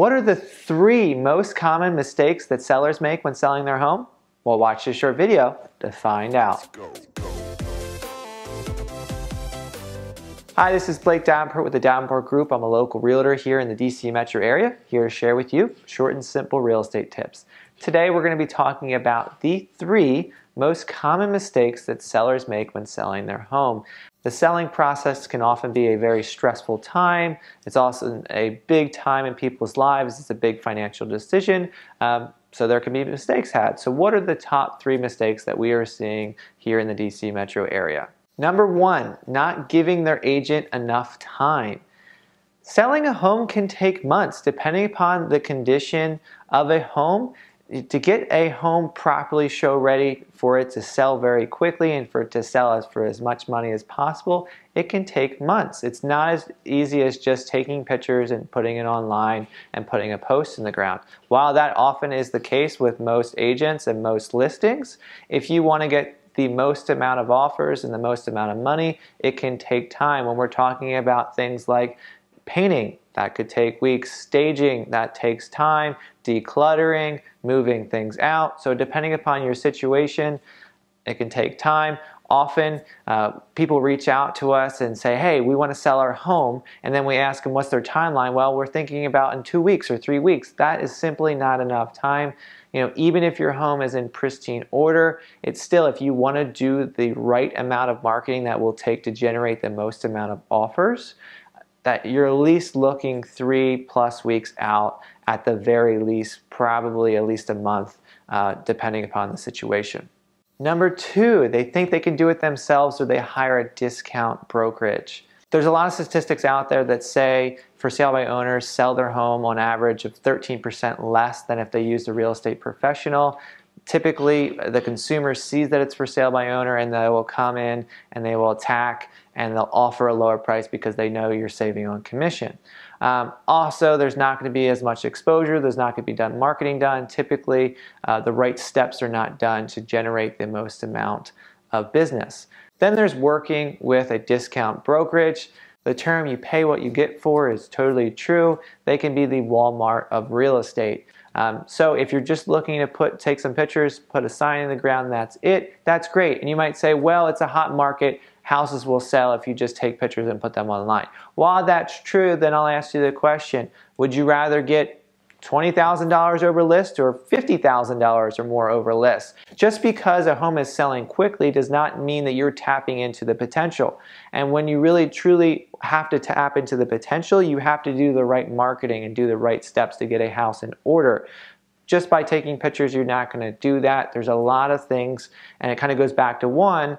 What are the 3 most common mistakes that sellers make when selling their home? Well, watch this short video to find out. Hi, this is Blake Davenport with the Davenport Group. I'm a local realtor here in the DC metro area, here to share with you short and simple real estate tips. Today we're going to be talking about the 3 most common mistakes that sellers make when selling their home. The selling process can often be a very stressful time. It's also a big time in people's lives. It's a big financial decision. So there can be mistakes had. So what are the top 3 mistakes that we are seeing here in the DC metro area? Number 1, not giving their agent enough time. Selling a home can take months depending upon the condition of a home. To get a home properly show ready for it to sell very quickly and for it to sell for as much money as possible, it can take months. It's not as easy as just taking pictures and putting it online and putting a post in the ground. While that often is the case with most agents and most listings, if you want to get the most amount of offers and the most amount of money, it can take time. When we're talking about things like painting, that could take weeks. Staging, that takes time. Decluttering, moving things out. So depending upon your situation, it can take time. Often people reach out to us and say, hey, we want to sell our home, and then we ask them what's their timeline. Well, we're thinking about in 2 weeks or 3 weeks. That is simply not enough time. You know, even if your home is in pristine order, it's still, if you want to do the right amount of marketing that will take to generate the most amount of offers, that you're at least looking 3+ weeks out at the very least, probably at least a month, depending upon the situation. Number 2, they think they can do it themselves, or they hire a discount brokerage. There's a lot of statistics out there that say for sale by owners sell their home on average of 13% less than if they used a real estate professional. Typically, the consumer sees that it's for sale by owner and they will come in and they will attack and they'll offer a lower price because they know you're saving on commission. Also, there's not going to be as much exposure. There's not going to be marketing done. Typically, the right steps are not done to generate the most amount of business. Then there's working with a discount brokerage. The term "you pay what you get for" is totally true. They can be the Walmart of real estate. So if you're just looking to take some pictures, put a sign in the ground, that's it, that's great. And you might say, well, it's a hot market. Houses will sell if you just take pictures and put them online. While that's true, then I'll ask you the question, would you rather get $20,000 over list or $50,000 or more over list? Just because a home is selling quickly does not mean that you're tapping into the potential. And when you really truly have to tap into the potential, you have to do the right marketing and do the right steps to get a house in order. Just by taking pictures, you're not going to do that. There's a lot of things, and it kind of goes back to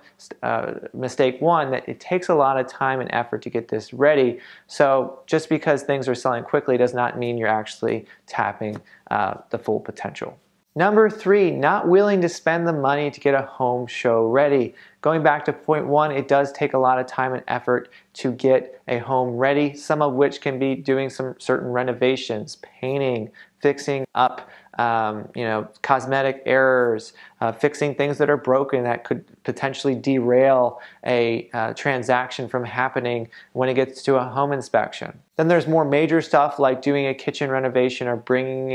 mistake 1, that it takes a lot of time and effort to get this ready. So just because things are selling quickly does not mean you're actually tapping the full potential. Number 3, not willing to spend the money to get a home show ready. Going back to point 1, it does take a lot of time and effort to get a home ready, some of which can be doing some certain renovations, painting, fixing up cosmetic errors, fixing things that are broken that could potentially derail a transaction from happening when it gets to a home inspection. Then there's more major stuff like doing a kitchen renovation or bringing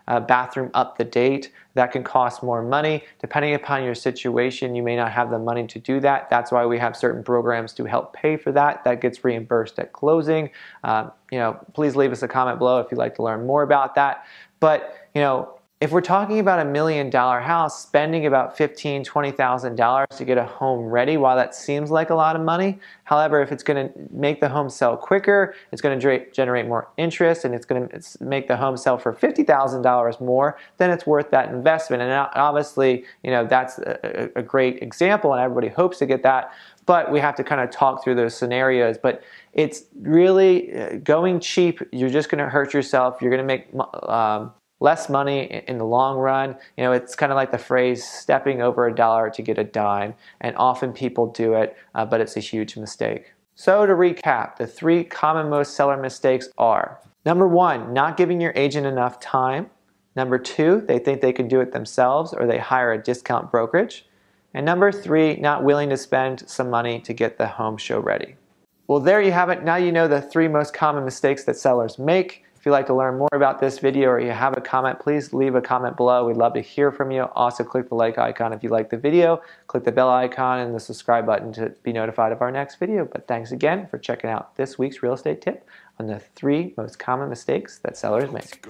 a bathroom up to date. That can cost more money. Depending upon your situation, you may not have the money to do that. That's why we have certain programs to help pay for that. That gets reimbursed at closing. Please leave us a comment below if you'd like to learn more about that. But if we're talking about $1 million house, spending about $15,000, $20,000 to get a home ready, while that seems like a lot of money, however, if it's going to make the home sell quicker, it's going to generate more interest, and it's going to make the home sell for $50,000 more, then it's worth that investment. And obviously, that's a great example, and everybody hopes to get that. But we have to kind of talk through those scenarios. But it's really going cheap. You're just going to hurt yourself. You're going to make less money in the long run. It's kind of like the phrase, stepping over a dollar to get a dime. And often people do it, but it's a huge mistake. So to recap, the 3 common most seller mistakes are: number 1, not giving your agent enough time. Number 2, they think they can do it themselves or they hire a discount brokerage. And number 3, not willing to spend some money to get the home show ready. Well, there you have it. Now you know the 3 most common mistakes that sellers make. If you'd like to learn more about this video or you have a comment, please leave a comment below. We'd love to hear from you. Also, click the like icon if you like the video. Click the bell icon and the subscribe button to be notified of our next video. But thanks again for checking out this week's real estate tip on the 3 most common mistakes that sellers make.